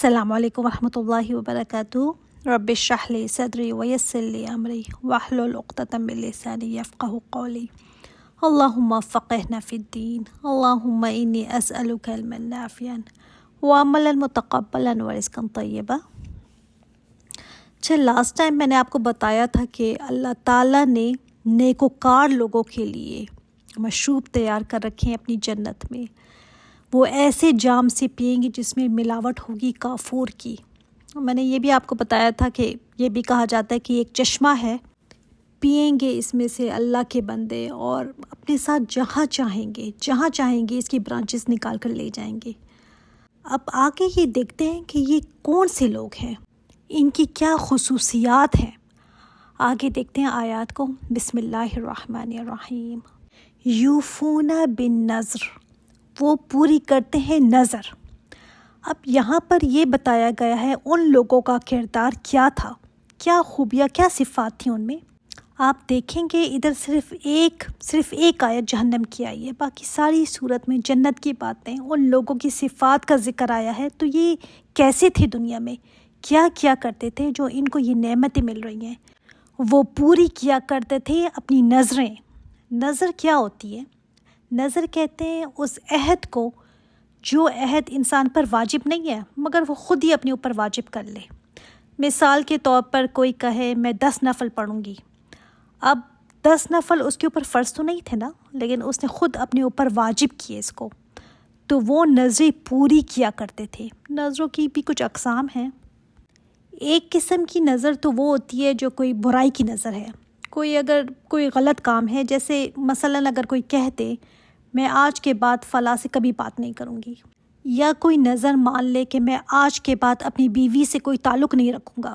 السلام علیکم ورحمۃ اللہ وبرکاتہ۔ رب اشرح لی صدری ویسر لی امری واحلل عقدۃ من لسانی یفقہوا قولی۔ اللہم فقہنا فی الدین، اللہم انی اسألک علما نافعا وعملا متقبلا ورزقا طیبا۔ لاسٹ ٹائم میں نے آپ کو بتایا تھا کہ اللہ تعالیٰ نے نیکوکار لوگوں کے لیے مشروب تیار کر رکھے ہیں اپنی جنت میں۔ وہ ایسے جام سے پئیں گے جس میں ملاوٹ ہوگی کافور کی۔ میں نے یہ بھی آپ کو بتایا تھا کہ یہ بھی کہا جاتا ہے کہ ایک چشمہ ہے، پئیں گے اس میں سے اللہ کے بندے اور اپنے ساتھ جہاں چاہیں گے اس کی برانچز نکال کر لے جائیں گے۔ اب آگے یہ دیکھتے ہیں کہ یہ کون سے لوگ ہیں، ان کی کیا خصوصیات ہیں۔ آگے دیکھتے ہیں آیات کو۔ بسم اللہ الرحمن الرحیم۔ یوفون بالنذر، وہ پوری کرتے ہیں نظر۔ اب یہاں پر یہ بتایا گیا ہے ان لوگوں کا کردار کیا تھا، کیا خوبیاں، کیا صفات تھیں ان میں۔ آپ دیکھیں گے ادھر صرف ایک آیت جہنم کی آئی ہے، باقی ساری صورت میں جنت کی باتیں، ان لوگوں کی صفات کا ذکر آیا ہے۔ تو یہ کیسے تھے دنیا میں، کیا کرتے تھے جو ان کو یہ نعمتیں مل رہی ہیں۔ وہ پوری کیا کرتے تھے اپنی نظریں۔ نظر کیا ہوتی ہے؟ نظر کہتے ہیں اس عہد کو جو عہد انسان پر واجب نہیں ہے مگر وہ خود ہی اپنے اوپر واجب کر لے۔ مثال کے طور پر کوئی کہے میں 10 نفل پڑھوں گی، اب 10 نفل اس کے اوپر فرض تو نہیں تھے نا، لیکن اس نے خود اپنے اوپر واجب کیے اس کو، تو وہ نظریں پوری کیا کرتے تھے۔ نظروں کی بھی کچھ اقسام ہیں۔ ایک قسم کی نظر تو وہ ہوتی ہے جو کوئی برائی کی نظر ہے، اگر کوئی غلط کام ہے، جیسے مثلاً اگر کوئی کہتے میں آج کے بعد فلاں سے کبھی بات نہیں کروں گی، یا کوئی نظر مان لے کہ میں آج کے بعد اپنی بیوی سے کوئی تعلق نہیں رکھوں گا،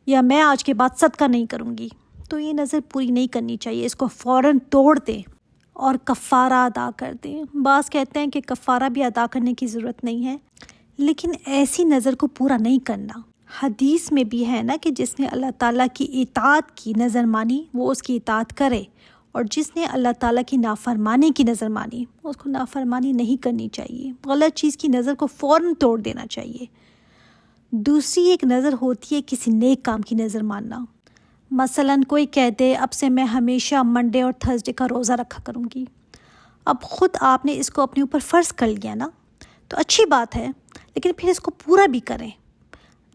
یا میں آج کے بعد صدقہ نہیں کروں گی، تو یہ نظر پوری نہیں کرنی چاہیے، اس کو فوراً توڑ دیں اور کفارہ ادا کر دیں۔ بعض کہتے ہیں کہ کفارہ بھی ادا کرنے کی ضرورت نہیں ہے، لیکن ایسی نظر کو پورا نہیں کرنا۔ حدیث میں بھی ہے نا کہ جس نے اللہ تعالیٰ کی اطاعت کی نظر مانی وہ اس کی اطاعت کرے، اور جس نے اللہ تعالیٰ کی نافرمانی کی نظر مانی اس کو نافرمانی نہیں کرنی چاہیے۔ غلط چیز کی نظر کو فوراً توڑ دینا چاہیے۔ دوسری ایک نظر ہوتی ہے کسی نیک کام کی نظر ماننا۔ مثلاً کوئی کہہ دے اب سے میں ہمیشہ منڈے اور تھرسڈے کا روزہ رکھا کروں گی، اب خود آپ نے اس کو اپنے اوپر فرض کر لیا نا، تو اچھی بات ہے، لیکن پھر اس کو پورا بھی کریں۔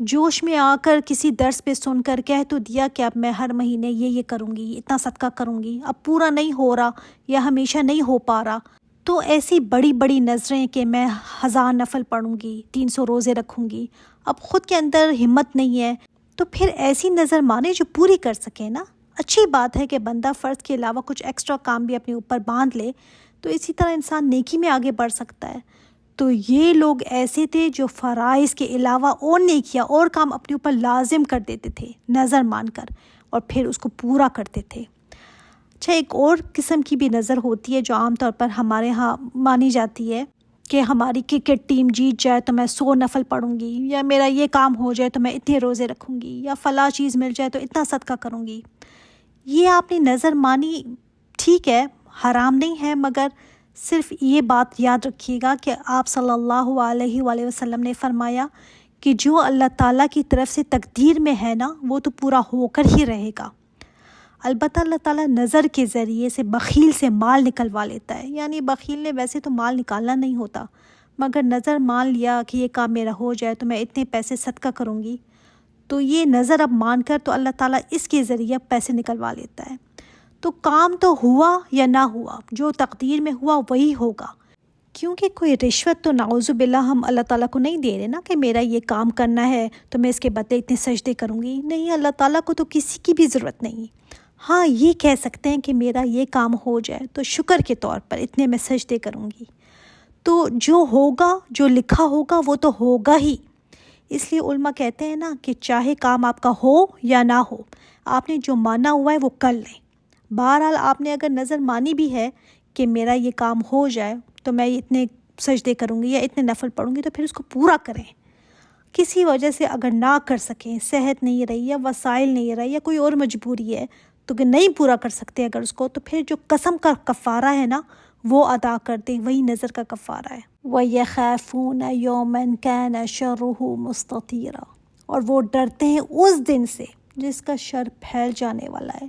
جوش میں آ کر کسی درس پہ سن کر کہہ تو دیا کہ اب میں ہر مہینے یہ کروں گی، اتنا صدقہ کروں گی، اب پورا نہیں ہو رہا یا ہمیشہ نہیں ہو پا رہا، تو ایسی بڑی نظریں کہ میں 1000 نفل پڑھوں گی، 300 روزے رکھوں گی، اب خود کے اندر ہمت نہیں ہے، تو پھر ایسی نظر مانے جو پوری کر سکے نا۔ اچھی بات ہے کہ بندہ فرض کے علاوہ کچھ ایکسٹرا کام بھی اپنے اوپر باندھ لے، تو اسی طرح انسان نیکی میں آگے بڑھ سکتا ہے۔ تو یہ لوگ ایسے تھے جو فرائض کے علاوہ اور نیکیاں اور کام اپنے اوپر لازم کر دیتے تھے نظر مان کر، اور پھر اس کو پورا کرتے تھے۔ اچھا، ایک اور قسم کی بھی نظر ہوتی ہے جو عام طور پر ہمارے ہاں مانی جاتی ہے کہ ہماری کرکٹ ٹیم جیت جائے تو میں 100 نفل پڑھوں گی، یا میرا یہ کام ہو جائے تو میں اتنے روزے رکھوں گی، یا فلاں چیز مل جائے تو اتنا صدقہ کروں گی۔ یہ آپ نے نظر مانی، ٹھیک ہے، حرام نہیں ہے، مگر صرف یہ بات یاد رکھیے گا کہ آپ صلی اللہ علیہ وآلہ وسلم نے فرمایا کہ جو اللہ تعالیٰ کی طرف سے تقدیر میں ہے نا وہ تو پورا ہو کر ہی رہے گا۔ البتہ اللہ تعالیٰ نظر کے ذریعے سے بخیل سے مال نکلوا لیتا ہے، یعنی بخیل نے ویسے تو مال نکالنا نہیں ہوتا، مگر نظر مان لیا کہ یہ کام میرا ہو جائے تو میں اتنے پیسے صدقہ کروں گی، تو یہ نظر اب مان کر تو اللہ تعالیٰ اس کے ذریعے پیسے نکلوا لیتا ہے۔ تو کام تو ہوا یا نہ ہوا، جو تقدیر میں ہوا وہی ہوگا، کیونکہ کوئی رشوت تو نعوذ باللہ ہم اللہ تعالیٰ کو نہیں دے رہے نا کہ میرا یہ کام کرنا ہے تو میں اس کے بدلے اتنے سجدے کروں گی۔ نہیں، اللہ تعالیٰ کو تو کسی کی بھی ضرورت نہیں۔ ہاں، یہ کہہ سکتے ہیں کہ میرا یہ کام ہو جائے تو شکر کے طور پر اتنے میں سجدے کروں گی، تو جو ہوگا، جو لکھا ہوگا وہ تو ہوگا ہی۔ اس لیے علماء کہتے ہیں نا کہ چاہے کام آپ کا ہو یا نہ ہو، آپ نے جو مانا ہوا ہے وہ کر لیں۔ بہرحال آپ نے اگر نظر مانی بھی ہے کہ میرا یہ کام ہو جائے تو میں اتنے سجدے کروں گی یا اتنے نفل پڑھوں گی، تو پھر اس کو پورا کریں۔ کسی وجہ سے اگر نہ کر سکیں، صحت نہیں رہی یا وسائل نہیں رہی یا کوئی اور مجبوری ہے تو کہ نہیں پورا کر سکتے اگر اس کو، تو پھر جو قسم کا کفارہ ہے نا وہ ادا کر دیں، وہی نظر کا کفارہ ہے۔ وَيَخَافُونَ يَوْمًا كَانَ شَرُّهُ مُسْتَطِيرًا، اور وہ ڈرتے ہیں اس دن سے جس کا شر پھیل جانے والا ہے۔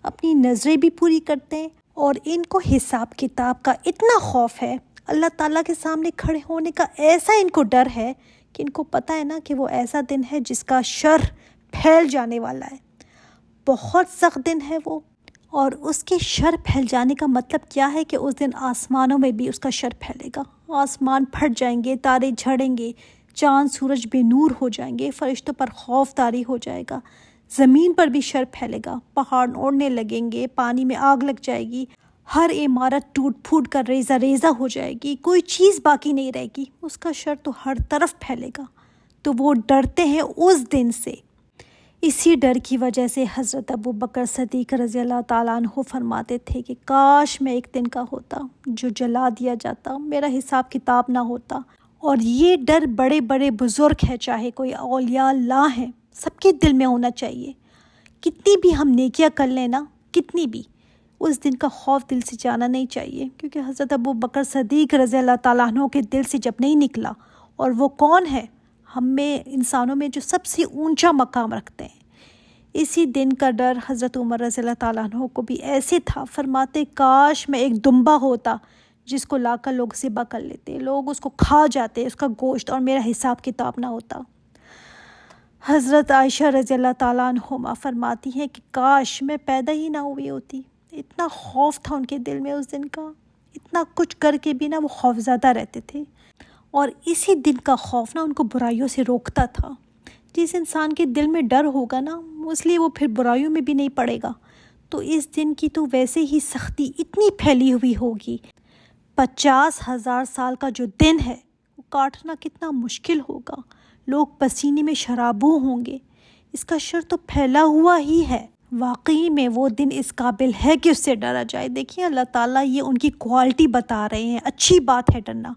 اپنی نظریں بھی پوری کرتے ہیں اور ان کو حساب کتاب کا اتنا خوف ہے، اللہ تعالیٰ کے سامنے کھڑے ہونے کا ایسا ان کو ڈر ہے کہ ان کو پتہ ہے نا کہ وہ ایسا دن ہے جس کا شر پھیل جانے والا ہے، بہت سخت دن ہے وہ۔ اور اس کے شر پھیل جانے کا مطلب کیا ہے کہ اس دن آسمانوں میں بھی اس کا شر پھیلے گا، آسمان پھٹ جائیں گے، تارے جھڑیں گے، چاند سورج بے نور ہو جائیں گے، فرشتوں پر خوف طاری ہو جائے گا، زمین پر بھی شر پھیلے گا، پہاڑ اڑنے لگیں گے، پانی میں آگ لگ جائے گی، ہر عمارت ٹوٹ پھوٹ کر ریزہ ریزہ ہو جائے گی، کوئی چیز باقی نہیں رہے گی، اس کا شر تو ہر طرف پھیلے گا۔ تو وہ ڈرتے ہیں اس دن سے۔ اسی ڈر کی وجہ سے حضرت ابو بکر صدیق رضی اللہ تعالیٰ عنہ فرماتے تھے کہ کاش میں ایک دن کا ہوتا جو جلا دیا جاتا، میرا حساب کتاب نہ ہوتا۔ اور یہ ڈر بڑے بڑے بزرگ ہیں، چاہے کوئی اولیاء اللہ ہیں، سب کے دل میں ہونا چاہیے۔ کتنی بھی ہم نیکیاں کر لیں نا، کتنی بھی، اس دن کا خوف دل سے جانا نہیں چاہیے، کیونکہ حضرت ابو بکر صدیق رضی اللہ تعالیٰ عنہ کے دل سے جب نہیں نکلا، اور وہ کون ہے؟ ہم میں انسانوں میں جو سب سے اونچا مقام رکھتے ہیں، اسی دن کا ڈر حضرت عمر رضی اللہ تعالیٰ عنہ کو بھی ایسے تھا، فرماتے کاش میں ایک دمبا ہوتا جس کو لا کر لوگ ذبح کر لیتے، لوگ اس کو کھا جاتے، اس کا گوشت، اور میرا حساب کتاب نہ ہوتا۔ حضرت عائشہ رضی اللہ تعالیٰ عنہما فرماتی ہیں کہ کاش میں پیدا ہی نہ ہوئی ہوتی، اتنا خوف تھا ان کے دل میں اس دن کا، اتنا کچھ کر کے بھی نا وہ خوف زدہ رہتے تھے۔ اور اسی دن کا خوف نا ان کو برائیوں سے روکتا تھا۔ جس انسان کے دل میں ڈر ہوگا نا، اس لیے وہ پھر برائیوں میں بھی نہیں پڑے گا۔ تو اس دن کی تو ویسے ہی سختی اتنی پھیلی ہوئی ہوگی، 50,000 سال کا جو دن ہے وہ کاٹنا کتنا مشکل ہوگا، لوگ پسینے میں شرابوں ہوں گے، اس کا شر تو پھیلا ہوا ہی ہے۔ واقعی میں وہ دن اس قابل ہے کہ اس سے ڈرا جائے۔ دیکھیے اللہ تعالیٰ یہ ان کی کوالٹی بتا رہے ہیں، اچھی بات ہے ڈرنا۔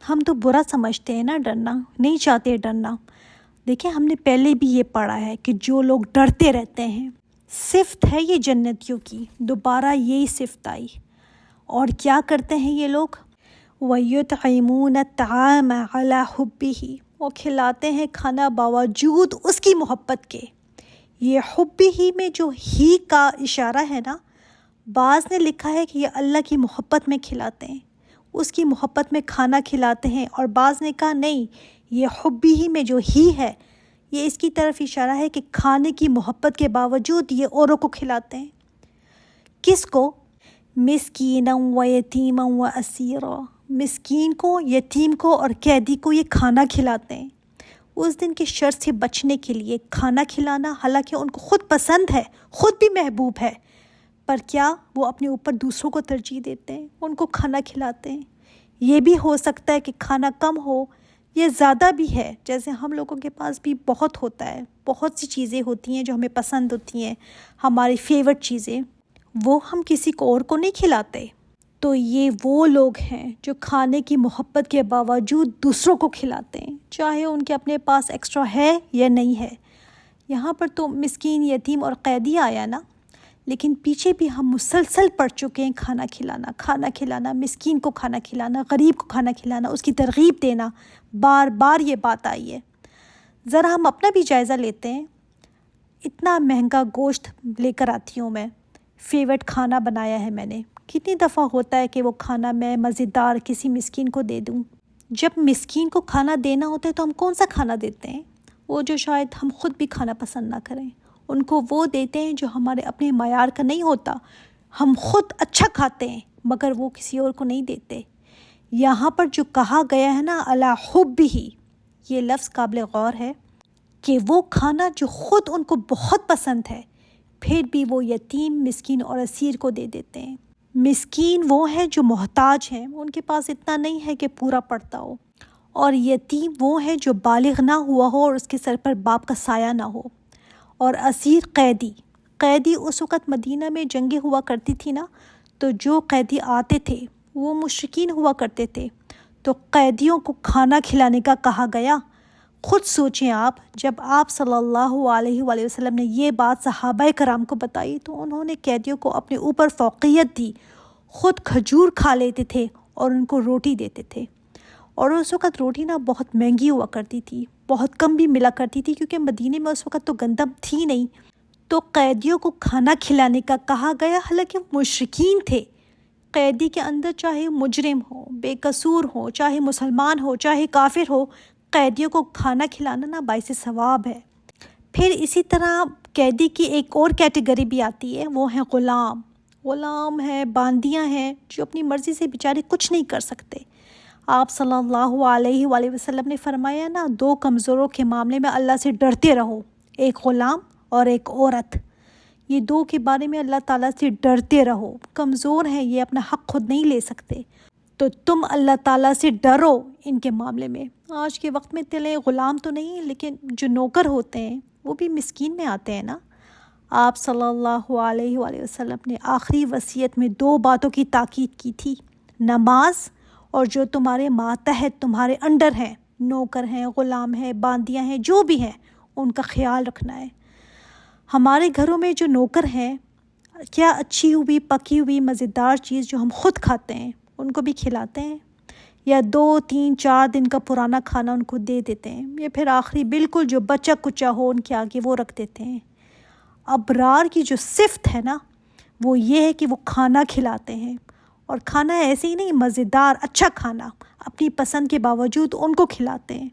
ہم تو برا سمجھتے ہیں نا، ڈرنا نہیں چاہتے ڈرنا۔ دیکھیں ہم نے پہلے بھی یہ پڑھا ہے کہ جو لوگ ڈرتے رہتے ہیں، صفت ہے یہ جنتیوں کی، دوبارہ یہی صفت آئی۔ اور کیا کرتے ہیں یہ لوگ؟ وَيُطْعِمُونَ الطَّعَامَ عَلَى حُبِّهِ، وہ کھلاتے ہیں کھانا باوجود اس کی محبت کے۔ یہ حب ہی میں جو ہی کا اشارہ ہے نا، بعض نے لکھا ہے کہ یہ اللہ کی محبت میں کھلاتے ہیں، اس کی محبت میں کھانا کھلاتے ہیں، اور بعض نے کہا نہیں، یہ حب ہی میں جو ہی ہے، یہ اس کی طرف اشارہ ہے کہ کھانے کی محبت کے باوجود یہ اوروں کو کھلاتے ہیں۔ کس کو؟ مسکینا و یتیما و اسیرا، مسکین کو، یتیم کو اور قیدی کو یہ کھانا کھلاتے ہیں۔ اس دن کے شر سے بچنے کے لیے کھانا کھلانا، حالانکہ ان کو خود پسند ہے، خود بھی محبوب ہے، پر کیا وہ اپنے اوپر دوسروں کو ترجیح دیتے ہیں، ان کو کھانا کھلاتے ہیں۔ یہ بھی ہو سکتا ہے کہ کھانا کم ہو، یہ زیادہ بھی ہے، جیسے ہم لوگوں کے پاس بھی بہت ہوتا ہے، بہت سی چیزیں ہوتی ہیں جو ہمیں پسند ہوتی ہیں، ہماری فیورٹ چیزیں، وہ ہم کسی کو اور کو نہیں کھلاتے۔ تو یہ وہ لوگ ہیں جو کھانے کی محبت کے باوجود دوسروں کو کھلاتے ہیں، چاہے ان کے اپنے پاس ایکسٹرا ہے یا نہیں ہے۔ یہاں پر تو مسکین، یتیم اور قیدی آیا نا، لیکن پیچھے بھی ہم مسلسل پڑھ چکے ہیں کھانا کھلانا، کھانا کھلانا، مسکین کو کھانا کھلانا، غریب کو کھانا کھلانا، اس کی ترغیب دینا، بار بار یہ بات آئی ہے۔ ذرا ہم اپنا بھی جائزہ لیتے ہیں، اتنا مہنگا گوشت لے کر آتی ہوں میں، فیورٹ کھانا بنایا ہے میں نے، کتنی دفعہ ہوتا ہے کہ وہ کھانا میں مزیدار کسی مسکین کو دے دوں۔ جب مسکین کو کھانا دینا ہوتا ہے تو ہم کون سا کھانا دیتے ہیں؟ وہ جو شاید ہم خود بھی کھانا پسند نہ کریں، ان کو وہ دیتے ہیں جو ہمارے اپنے معیار کا نہیں ہوتا، ہم خود اچھا کھاتے ہیں مگر وہ کسی اور کو نہیں دیتے۔ یہاں پر جو کہا گیا ہے نا علی حبہ، یہ لفظ قابل غور ہے کہ وہ کھانا جو خود ان کو بہت پسند ہے، پھر بھی وہ یتیم، مسکین اور اسیر کو دے دیتے ہیں۔ مسکین وہ ہیں جو محتاج ہیں، ان کے پاس اتنا نہیں ہے کہ پورا پڑتا ہو، اور یتیم وہ ہیں جو بالغ نہ ہوا ہو اور اس کے سر پر باپ کا سایہ نہ ہو، اور اسیر قیدی اس وقت مدینہ میں جنگیں ہوا کرتی تھی نا، تو جو قیدی آتے تھے وہ مشرکین ہوا کرتے تھے، تو قیدیوں کو کھانا کھلانے کا کہا گیا۔ خود سوچیں آپ، جب آپ صلی اللہ علیہ وآلہ وسلم نے یہ بات صحابہ کرام کو بتائی تو انہوں نے قیدیوں کو اپنے اوپر فوقیت دی، خود کھجور کھا لیتے تھے اور ان کو روٹی دیتے تھے۔ اور اس وقت روٹی نا بہت مہنگی ہوا کرتی تھی، بہت کم بھی ملا کرتی تھی، کیونکہ مدینے میں اس وقت تو گندم تھی نہیں، تو قیدیوں کو کھانا کھلانے کا کہا گیا، حالانکہ مشرکین تھے۔ قیدی کے اندر چاہے مجرم ہو، بے قصور ہو، چاہے مسلمان ہو، چاہے کافر ہو، قیدیوں کو کھانا کھلانا نا باعث ثواب ہے۔ پھر اسی طرح قیدی کی ایک اور کیٹیگری بھی آتی ہے، وہ ہیں غلام۔ غلام ہیں، باندیاں ہیں، جو اپنی مرضی سے بیچارے کچھ نہیں کر سکتے۔ آپ صلی اللہ علیہ وآلہ وسلم نے فرمایا نا، 2 کمزوروں کے معاملے میں اللہ سے ڈرتے رہو، ایک غلام اور ایک عورت۔ یہ 2 کے بارے میں اللہ تعالیٰ سے ڈرتے رہو۔ کمزور ہیں، یہ اپنا حق خود نہیں لے سکتے، تو تم اللہ تعالیٰ سے ڈرو ان کے معاملے میں۔ آج کے وقت میں تلے غلام تو نہیں، لیکن جو نوکر ہوتے ہیں وہ بھی مسکین میں آتے ہیں نا۔ آپ صلی اللہ علیہ وآلہ وسلم نے آخری وصیت میں 2 باتوں کی تاکید کی تھی، نماز اور جو تمہارے ماتحت تمہارے انڈر ہیں، نوکر ہیں، غلام ہیں، باندیاں ہیں، جو بھی ہیں، ان کا خیال رکھنا ہے۔ ہمارے گھروں میں جو نوکر ہیں، کیا اچھی ہوئی پکی ہوئی مزیدار چیز جو ہم خود کھاتے ہیں ان کو بھی کھلاتے ہیں، یا 2 3 4 دن کا پرانا کھانا ان کو دے دیتے ہیں، یا پھر آخری بالکل جو بچا کچا ہو ان کے آگے وہ رکھ دیتے ہیں۔ ابرار کی جو صفت ہے نا، وہ یہ ہے کہ وہ کھانا کھلاتے ہیں، اور کھانا ایسے ہی نہیں، مزیدار اچھا کھانا اپنی پسند کے باوجود ان کو کھلاتے ہیں۔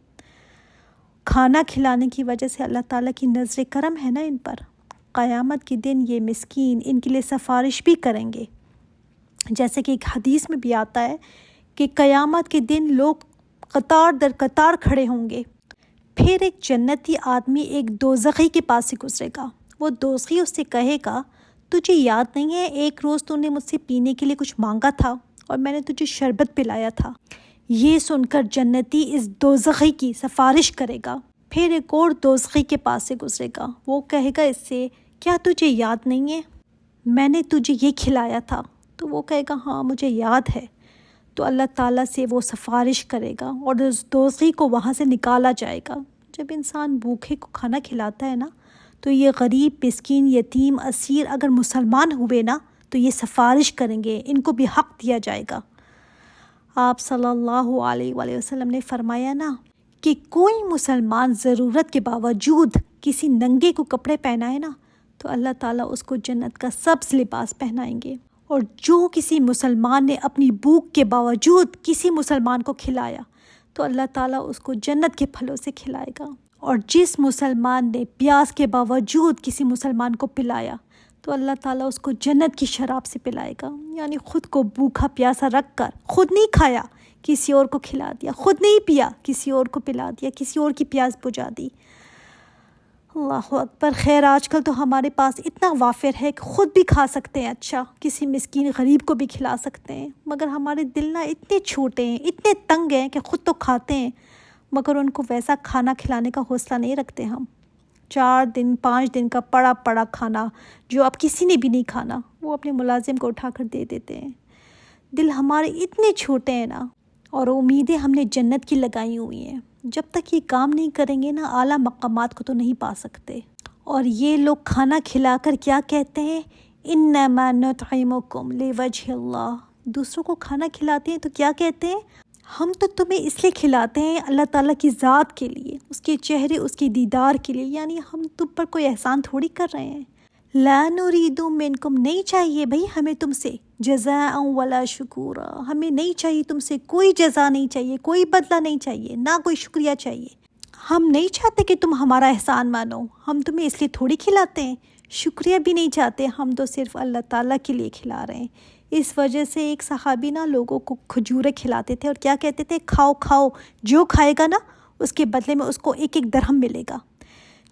کھانا کھلانے کی وجہ سے اللہ تعالیٰ کی نظر کرم ہے نا ان پر۔ قیامت کے دن یہ مسکین ان کے لیے سفارش بھی کریں گے، جیسے کہ ایک حدیث میں بھی آتا ہے کہ قیامت کے دن لوگ قطار در قطار کھڑے ہوں گے، پھر ایک جنتی آدمی ایک دوزخی کے پاس سے گزرے گا۔ وہ دوزخی اس سے کہے گا، تجھے یاد نہیں ہے ایک روز تو نے مجھ سے پینے کے لیے کچھ مانگا تھا اور میں نے تجھے شربت پلایا تھا؟ یہ سن کر جنتی اس دوزخی کی سفارش کرے گا، پھر ایک اور دوزخی کے پاس سے گزرے گا، وہ کہے گا اس سے، کیا تجھے یاد نہیں ہے میں نے تجھے یہ کھلایا تھا؟ تو وہ کہے گا ہاں مجھے یاد ہے۔ تو اللہ تعالیٰ سے وہ سفارش کرے گا اور اس دوزخی کو وہاں سے نکالا جائے گا۔ جب انسان بھوکے کو کھانا کھلاتا ہے نا، تو یہ غریب، مسکین، یتیم، اسیر اگر مسلمان ہوئے نا تو یہ سفارش کریں گے، ان کو بھی حق دیا جائے گا۔ آپ صلی اللہ علیہ وآلہ وسلم نے فرمایا نا کہ کوئی مسلمان ضرورت کے باوجود کسی ننگے کو کپڑے پہنائے نا تو اللہ تعالیٰ اس کو جنت کا سبز لباس پہنائیں گے، اور جو کسی مسلمان نے اپنی بھوک کے باوجود کسی مسلمان کو کھلایا تو اللہ تعالیٰ اس کو جنت کے پھلوں سے کھلائے گا، اور جس مسلمان نے پیاس کے باوجود کسی مسلمان کو پلایا تو اللہ تعالیٰ اس کو جنت کی شراب سے پلائے گا۔ یعنی خود کو بھوکا پیاسا رکھ کر، خود نہیں کھایا کسی اور کو کھلا دیا، خود نہیں پیا کسی اور کو پلا دیا، کسی اور کی پیاس بجھا دی۔ اللہ اکبر۔ خیر آج کل تو ہمارے پاس اتنا وافر ہے کہ خود بھی کھا سکتے ہیں، اچھا کسی مسکین غریب کو بھی کھلا سکتے ہیں، مگر ہمارے دل نا اتنے چھوٹے ہیں، اتنے تنگ ہیں کہ خود تو کھاتے ہیں مگر ان کو ویسا کھانا کھلانے کا حوصلہ نہیں رکھتے ہم۔ 4 دن 5 دن کا پڑا پڑا کھانا جو اب کسی نے بھی نہیں کھانا، وہ اپنے ملازم کو اٹھا کر دے دیتے ہیں۔ دل ہمارے اتنے چھوٹے ہیں نا، اور امیدیں ہم نے جنت کی لگائی ہوئی ہیں، جب تک یہ کام نہیں کریں گے نا اعلیٰ مقامات کو تو نہیں پا سکتے۔ اور یہ لوگ کھانا کھلا کر کیا کہتے ہیں، انما نطعمکم لوجہ اللہ، دوسروں کو کھانا کھلاتے ہیں تو کیا کہتے ہیں، ہم تو تمہیں اس لیے کھلاتے ہیں اللہ تعالیٰ کی ذات کے لیے، اس کے چہرے، اس کے دیدار کے لیے، یعنی ہم تم پر کوئی احسان تھوڑی کر رہے ہیں۔ لا نرید منکم، نہیں چاہیے بھئی ہمیں تم سے جزاء ولا شکورا، ہمیں نہیں چاہیے تم سے کوئی جزا، نہیں چاہیے کوئی بدلہ، نہیں چاہیے نہ کوئی شکریہ چاہیے۔ ہم نہیں چاہتے کہ تم ہمارا احسان مانو، ہم تمہیں اس لیے تھوڑی کھلاتے ہیں، شکریہ بھی نہیں چاہتے، ہم تو صرف اللہ تعالیٰ کے لیے کھلا رہے ہیں۔ اس وجہ سے ایک صحابی نا لوگوں کو کھجوریں کھلاتے تھے اور کیا کہتے تھے، کھاؤ کھاؤ، جو کھائے گا نا اس کے بدلے میں اس کو 1 درہم ملے گا،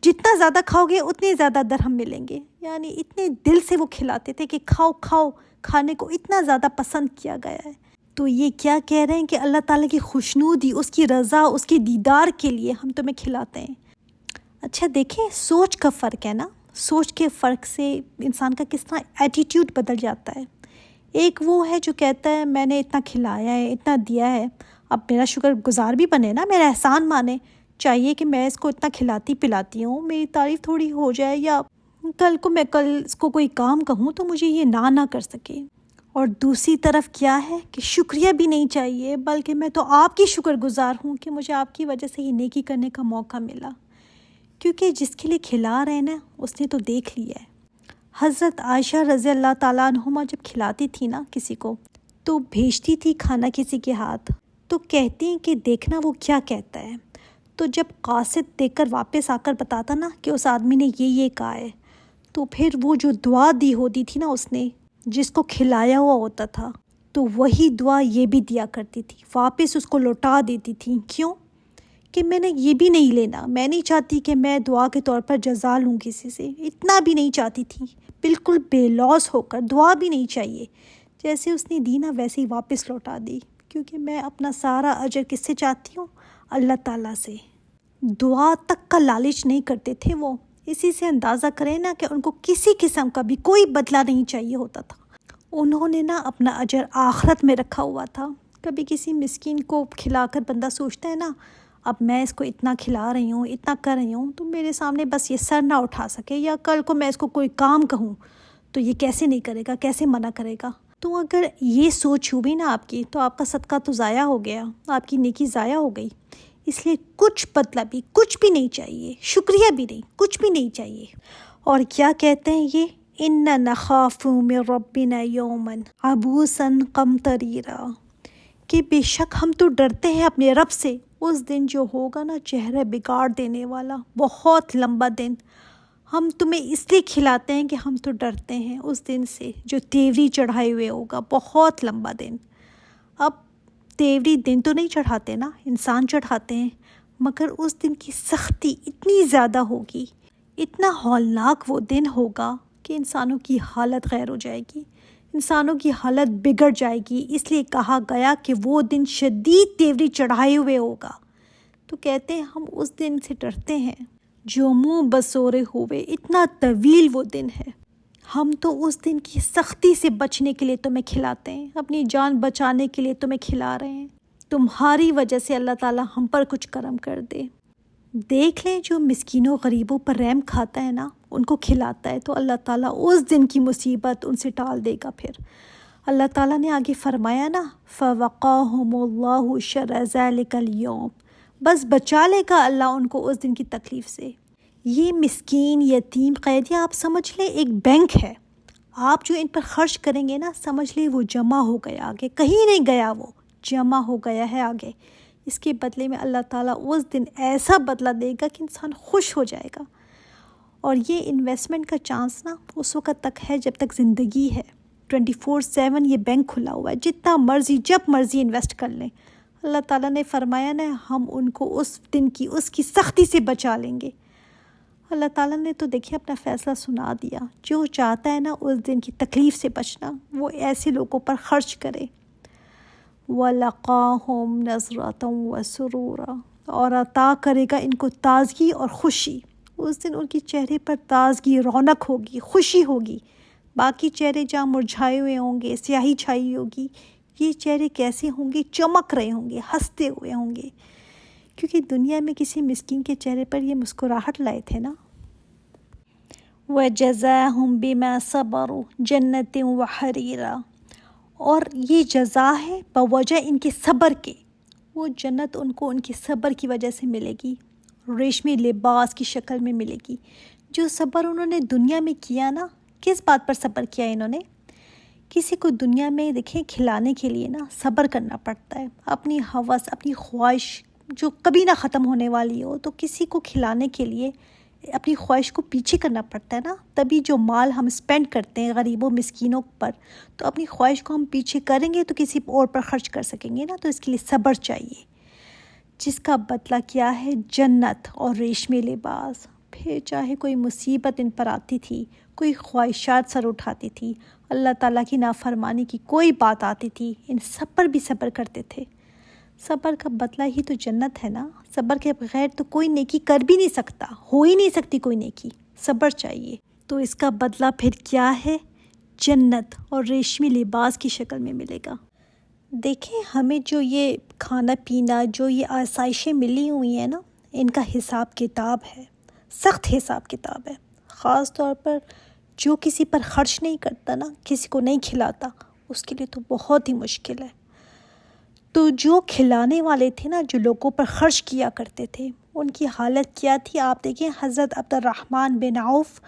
جتنا زیادہ کھاؤ گے اتنے زیادہ درہم ملیں گے۔ یعنی اتنے دل سے وہ کھلاتے تھے کہ کھاؤ کھاؤ، کھانے کو اتنا زیادہ پسند کیا گیا ہے۔ تو یہ کیا کہہ رہے ہیں کہ اللہ تعالیٰ کی خوشنودی، اس کی رضا، اس کے دیدار کے لیے ہم تمہیں کھلاتے ہیں۔ اچھا دیکھیں، سوچ کا فرق ہے نا، سوچ کے فرق سے انسان کا کس طرح ایٹیٹیوڈ بدل جاتا ہے۔ ایک وہ ہے جو کہتا ہے میں نے اتنا کھلایا ہے، اتنا دیا ہے، اب میرا شکر گزار بھی بنے نا، میرا احسان مانے، چاہیے کہ میں اس کو اتنا کھلاتی پلاتی ہوں، میری تعریف تھوڑی ہو جائے، یا کل کو میں اس کو کوئی کام کہوں تو مجھے یہ نہ کر سکے۔ اور دوسری طرف کیا ہے کہ شکریہ بھی نہیں چاہیے، بلکہ میں تو آپ کی شکر گزار ہوں کہ مجھے آپ کی وجہ سے یہ نیکی کرنے کا موقع ملا، کیونکہ جس کے لیے کھلا رہے ہیں نا اس نے تو دیکھ لیا ہے۔ حضرت عائشہ رضی اللہ تعالیٰ عنہما جب کھلاتی تھی نا کسی کو تو بھیجتی تھی کھانا کسی کے ہاتھ، تو کہتی ہیں کہ دیکھنا وہ کیا کہتا ہے۔ تو جب قاصد دیکھ کر واپس آ کر بتاتا نا کہ اس آدمی نے یہ کہا ہے، تو پھر وہ جو دعا دی ہوتی تھی نا اس نے جس کو کھلایا ہوا ہوتا تھا، تو وہی دعا یہ بھی دیا کرتی تھی، واپس اس کو لوٹا دیتی تھی۔ کیوں؟ کہ میں نے یہ بھی نہیں لینا، میں نہیں چاہتی کہ میں دعا کے طور پر جزا لوں کسی سے، اتنا بھی نہیں چاہتی تھی، بالکل بے لوث ہو کر، دعا بھی نہیں چاہیے، جیسے اس نے دی نا ویسے ہی واپس لوٹا دی، کیونکہ میں اپنا سارا اجر کس سے چاہتی ہوں؟ اللہ تعالیٰ سے۔ دعا تک کا لالچ نہیں کرتے تھے وہ، اسی سے اندازہ کریں نا کہ ان کو کسی قسم کا بھی کوئی بدلہ نہیں چاہیے ہوتا تھا۔ انہوں نے نا اپنا اجر آخرت میں رکھا ہوا تھا۔ کبھی کسی مسکین کو کھلا کر بندہ سوچتا ہے نا اب میں اس کو اتنا کھلا رہی ہوں، اتنا کر رہی ہوں، تو میرے سامنے بس یہ سر نہ اٹھا سکے، یا کل کو میں اس کو کوئی کام کہوں تو یہ کیسے نہیں کرے گا، کیسے منع کرے گا۔ تو اگر یہ سوچ ہوئی نا آپ کی، تو آپ کا صدقہ تو ضائع ہو گیا، آپ کی نیکی ضائع ہو گئی۔ اس لیے کچھ بدلہ بھی، کچھ بھی نہیں چاہیے، شکریہ بھی نہیں، کچھ بھی نہیں چاہیے۔ اور کیا کہتے ہیں یہ اِنَّا نَخَافُ مِن رَبِّنَا يَوْمًا عَبُوسًا قَمْطَرِيرًا، کہ بے شک ہم تو ڈرتے ہیں اپنے رب سے، اس دن جو ہوگا نا چہرہ بگاڑ دینے والا، بہت لمبا دن۔ ہم تمہیں اس لیے کھلاتے ہیں کہ ہم تو ڈرتے ہیں اس دن سے جو تیوری چڑھائے ہوئے ہوگا، بہت لمبا دن۔ اب تیوری دن تو نہیں چڑھاتے نا، انسان چڑھاتے ہیں، مگر اس دن کی سختی اتنی زیادہ ہوگی، اتنا ہولناک وہ دن ہوگا کہ انسانوں کی حالت غیر ہو جائے گی، انسانوں کی حالت بگڑ جائے گی۔ اس لیے کہا گیا کہ وہ دن شدید تیوری چڑھائے ہوئے ہوگا۔ تو کہتے ہیں ہم اس دن سے ڈرتے ہیں جو منہ بسورے ہوئے، اتنا طویل وہ دن ہے۔ ہم تو اس دن کی سختی سے بچنے کے لیے تمہیں کھلاتے ہیں، اپنی جان بچانے کے لیے تمہیں کھلا رہے ہیں، تمہاری وجہ سے اللہ تعالیٰ ہم پر کچھ کرم کر دے۔ دیکھ لیں جو مسکینوں غریبوں پر رحم کھاتا ہے نا، ان کو کھلاتا ہے، تو اللہ تعالیٰ اس دن کی مصیبت ان سے ٹال دے گا۔ پھر اللہ تعالیٰ نے آگے فرمایا نا فَوَقَاهُمُ اللَّهُ شَرَّ ذَلِكَ الْيَوْمِ، بس بچا لے گا اللہ ان کو اس دن کی تکلیف سے۔ یہ مسکین، یتیم، قیدی آپ سمجھ لیں ایک بینک ہے، آپ جو ان پر خرچ کریں گے نا سمجھ لیں وہ جمع ہو گیا آگے، کہیں نہیں گیا، وہ جمع ہو گیا ہے آگے۔ اس کے بدلے میں اللہ تعالیٰ اس دن ایسا بدلہ دے گا کہ انسان خوش ہو جائے گا۔ اور یہ انویسٹمنٹ کا چانس نا اس وقت تک ہے جب تک زندگی ہے، 24/7 یہ بینک کھلا ہوا ہے، جتنا مرضی جب مرضی انویسٹ کر لیں۔ اللہ تعالیٰ نے فرمایا نا ہم ان کو اس دن کی، اس کی سختی سے بچا لیں گے۔ اللہ تعالیٰ نے تو دیکھیں اپنا فیصلہ سنا دیا، جو چاہتا ہے نا اس دن کی تکلیف سے بچنا وہ ایسے لوگوں پر خرچ کرے۔ وَلَقَاهُمْ نَضْرَةً وَسُرُورًا، اور عطا کرے گا ان کو تازگی اور خوشی۔ اس دن ان کے چہرے پر تازگی، رونق ہوگی، خوشی ہوگی۔ باقی چہرے جہاں مرجھائے ہوئے ہوں گے، سیاہی چھائی ہوگی، یہ چہرے کیسے ہوں گے؟ چمک رہے ہوں گے، ہنستے ہوئے ہوں گے، کیونکہ دنیا میں کسی مسکین کے چہرے پر یہ مسکراہٹ لائے تھے نا۔ وَجَزَاهُمْ بِمَا صَبَرُوا جَنَّةٍ وَحَرِيرًا، اور یہ جزا ہے بوجہ ان کے صبر کے، وہ جنت ان کو ان کے صبر کی وجہ سے ملے گی، ریشمی لباس کی شکل میں ملے گی۔ جو صبر انہوں نے دنیا میں کیا نا، کس بات پر صبر کیا انہوں نے؟ کسی کو دنیا میں دیکھیں کھلانے کے لیے نا صبر کرنا پڑتا ہے، اپنی ہوس، اپنی خواہش جو کبھی نہ ختم ہونے والی ہو، تو کسی کو کھلانے کے لیے اپنی خواہش کو پیچھے کرنا پڑتا ہے نا، تبھی جو مال ہم اسپینڈ کرتے ہیں غریبوں مسکینوں پر، تو اپنی خواہش کو ہم پیچھے کریں گے تو کسی اور پر خرچ کر سکیں گے نا، تو اس کے لیے صبر چاہیے، جس کا بدلہ کیا ہے؟ جنت اور ریشمی لباس۔ پھر چاہے کوئی مصیبت ان پر آتی تھی، کوئی خواہشات سر اٹھاتی تھی، اللہ تعالیٰ کی نافرمانی کی کوئی بات آتی تھی، ان سب پر بھی صبر کرتے تھے۔ صبر کا بدلہ ہی تو جنت ہے نا، صبر کے بغیر تو کوئی نیکی کر بھی نہیں سکتا، ہو ہی نہیں سکتی کوئی نیکی، صبر چاہیے۔ تو اس کا بدلہ پھر کیا ہے؟ جنت اور ریشمی لباس کی شکل میں ملے گا۔ دیکھیں ہمیں جو یہ کھانا پینا، جو یہ آسائشیں ملی ہوئی ہیں نا، ان کا حساب کتاب ہے، سخت حساب کتاب ہے۔ خاص طور پر جو کسی پر خرچ نہیں کرتا نا، کسی کو نہیں کھلاتا، اس کے لیے تو بہت ہی مشکل ہے۔ تو جو کھلانے والے تھے نا، جو لوگوں پر خرچ کیا کرتے تھے، ان کی حالت کیا تھی آپ دیکھیں۔ حضرت عبد الرحمن بن عوف،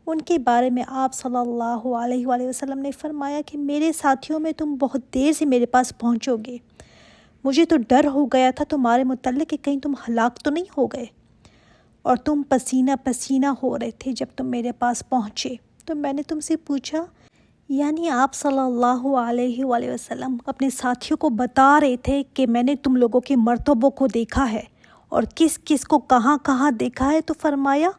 ان کے بارے میں آپ صلی اللہ علیہ وآلہ وسلم نے فرمایا کہ میرے ساتھیوں میں تم بہت دیر سے میرے پاس پہنچو گے، مجھے تو ڈر ہو گیا تھا تمہارے متعلق کہ کہیں تم ہلاک تو نہیں ہو گئے، اور تم پسینہ پسینہ ہو رہے تھے جب تم میرے پاس پہنچے۔ تو میں نے تم سے پوچھا، یعنی آپ صلی اللہ علیہ وآلہ وسلم اپنے ساتھیوں کو بتا رہے تھے کہ میں نے تم لوگوں کے مرتبوں کو دیکھا ہے اور کس کس کو کہاں کہاں دیکھا ہے۔ تو فرمایا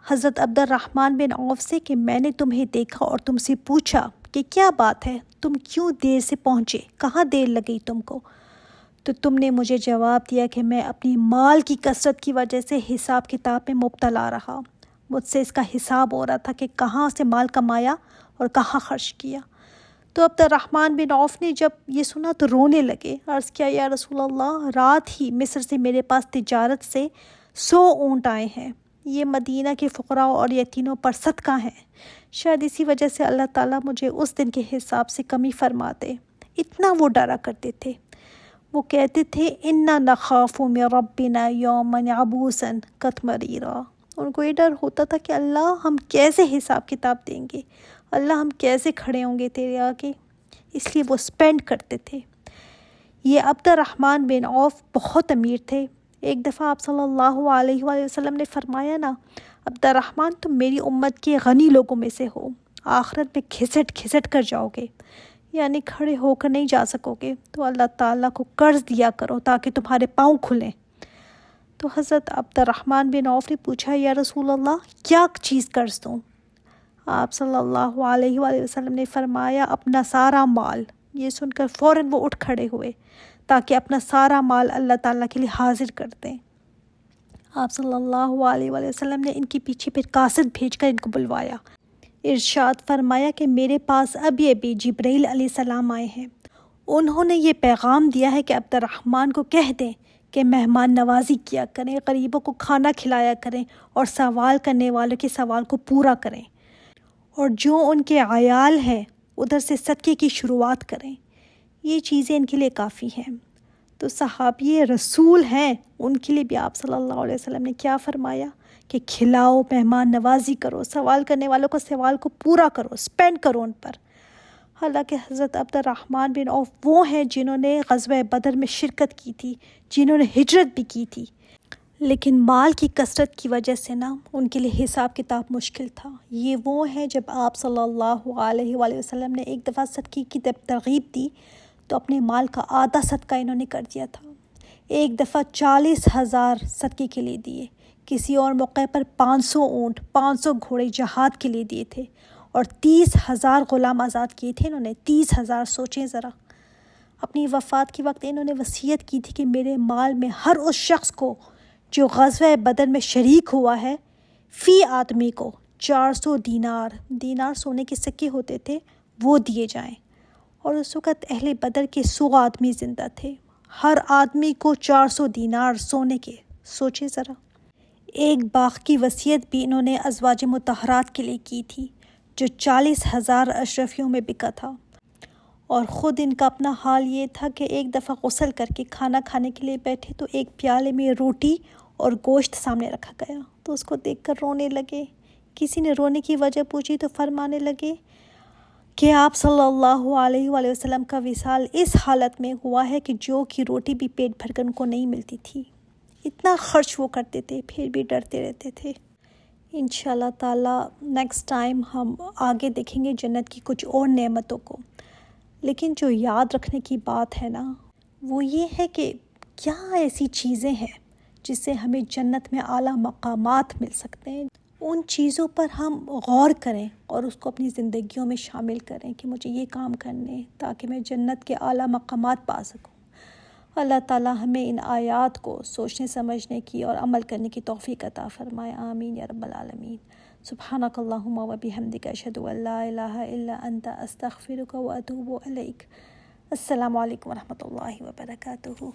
حضرت عبد الرحمن بن عوف سے کہ میں نے تمہیں دیکھا اور تم سے پوچھا کہ کیا بات ہے، تم کیوں دیر سے پہنچے، کہاں دیر لگی تم کو؟ تو تم نے مجھے جواب دیا کہ میں اپنی مال کی کثرت کی وجہ سے حساب کتاب میں مبتلا رہا، مجھ سے اس کا حساب ہو رہا تھا کہ کہاں سے مال کمایا اور کہاں خرچ کیا۔ تو عبد الرحمن بن عوف نے جب یہ سنا تو رونے لگے، عرض کیا یا رسول اللہ، رات ہی مصر سے میرے پاس تجارت سے 100 اونٹ آئے ہیں، یہ مدینہ کے فقراء اور یتیموں پر صدقہ ہیں، شاید اسی وجہ سے اللہ تعالیٰ مجھے اس دن کے حساب سے کمی فرماتے۔ اتنا وہ ڈرا کرتے تھے، وہ کہتے تھے اِنَّا نَخَافُ مِن رَبِّنَا يَوْمًا عَبُوسًا قَمْطَرِيرًا۔ ان کو یہ ڈر ہوتا تھا کہ اللہ ہم کیسے حساب کتاب دیں گے، اللہ ہم کیسے کھڑے ہوں گے تیرے آگے، اس لیے وہ اسپینڈ کرتے تھے۔ یہ عبد الرحمن بن عوف بہت امیر تھے۔ ایک دفعہ آپ صلی اللہ علیہ وآلہ وسلم نے فرمایا نا، عبد الرحمن تم میری امت کے غنی لوگوں میں سے ہو، آخرت میں گھسٹ گھسٹ کر جاؤ گے، یعنی کھڑے ہو کر نہیں جا سکو گے، تو اللہ تعالیٰ کو قرض دیا کرو تاکہ تمہارے پاؤں کھلیں۔ تو حضرت عبد الرحمن بن عوف نے پوچھا یا رسول اللہ کیا چیز قرض دوں؟ آپ صلی اللہ علیہ وآلہ وسلم نے فرمایا اپنا سارا مال۔ یہ سن کر فوراً وہ اٹھ کھڑے ہوئے تاکہ اپنا سارا مال اللہ تعالیٰ کے لیے حاضر کر دیں۔ آپ صلی اللہ علیہ وآلہ وسلم نے ان کے پیچھے پھر قاصد بھیج کر ان کو بلوایا، ارشاد فرمایا کہ میرے پاس ابھی ابھی جبرائیل علیہ السلام آئے ہیں، انہوں نے یہ پیغام دیا ہے کہ عبد الرحمن کو کہہ دیں کہ مہمان نوازی کیا کریں، غریبوں کو کھانا کھلایا کریں اور سوال کرنے والوں کے سوال کو پورا کریں، اور جو ان کے عیال ہیں ادھر سے صدقے کی شروعات کریں، یہ چیزیں ان کے لیے کافی ہیں۔ تو صحابی رسول ہیں، ان کے لیے بھی آپ صلی اللہ علیہ وسلم نے کیا فرمایا کہ کھلاؤ، مہمان نوازی کرو، سوال کرنے والوں کو سوال کو پورا کرو، اسپینڈ کرو ان پر۔ حالانکہ حضرت عبد الرحمن بن عوف وہ ہیں جنہوں نے غزوہ بدر میں شرکت کی تھی، جنہوں نے ہجرت بھی کی تھی، لیکن مال کی کثرت کی وجہ سے نا ان کے لیے حساب کتاب مشکل تھا۔ یہ وہ ہیں جب آپ صلی اللہ علیہ وآلہ وسلم نے ایک دفعہ صدقے کی ترغیب دی تو اپنے مال کا آدھا صدقہ انہوں نے کر دیا تھا۔ ایک دفعہ 40,000 صدقے کے لیے دیے، کسی اور موقع پر 500 اونٹ، 500 گھوڑے جہاد کے لیے دیے تھے، اور 30,000 غلام آزاد کیے تھے انہوں نے۔ 30,000، سوچیں ذرا۔ اپنی وفات کے وقت انہوں نے وصیت کی تھی کہ میرے مال میں ہر اس شخص کو جو غزوہ بدر میں شریک ہوا ہے، فی آدمی کو 400 دینار سونے کے سکے ہوتے تھے، وہ دیے جائیں۔ اور اس وقت اہل بدر کے 100 آدمی زندہ تھے، ہر آدمی کو 400 دینار سونے کے، سوچیں ذرا۔ ایک باغ کی وصیت بھی انہوں نے ازواج مطہرات کے لیے کی تھی جو 40,000 اشرفیوں میں بکا تھا، اور خود ان کا اپنا حال یہ تھا کہ ایک دفعہ غسل کر کے کھانا کھانے کے لیے بیٹھے تو ایک پیالے میں روٹی اور گوشت سامنے رکھا گیا تو اس کو دیکھ کر رونے لگے۔ کسی نے رونے کی وجہ پوچھی تو فرمانے لگے کہ آپ صلی اللہ علیہ وآلہ وسلم کا وصال اس حالت میں ہوا ہے کہ جو کی روٹی بھی پیٹ بھر کر ان کو نہیں ملتی تھی۔ اتنا خرچ وہ کرتے تھے، پھر بھی ڈرتے رہتے تھے۔ انشاءاللہ تعالیٰ نیکسٹ ٹائم ہم آگے دیکھیں گے جنت کی کچھ اور نعمتوں کو، لیکن جو یاد رکھنے کی بات ہے نا وہ یہ ہے کہ کیا ایسی چیزیں ہیں جس سے ہمیں جنت میں اعلیٰ مقامات مل سکتے ہیں، ان چیزوں پر ہم غور کریں اور اس کو اپنی زندگیوں میں شامل کریں کہ مجھے یہ کام کرنے تاکہ میں جنت کے اعلیٰ مقامات پا سکوں۔ اللہ تعالیٰ ہمیں ان آیات کو سوچنے سمجھنے کی اور عمل کرنے کی توفیق عطا فرمائے، آمین یا رب العالمین۔ سبحانک اللہم و بحمدک، اشہد ان لا الہ الا انت، استغفرک و اتوب الیک۔ السلام علیکم و رحمۃ اللہ وبرکاتہ۔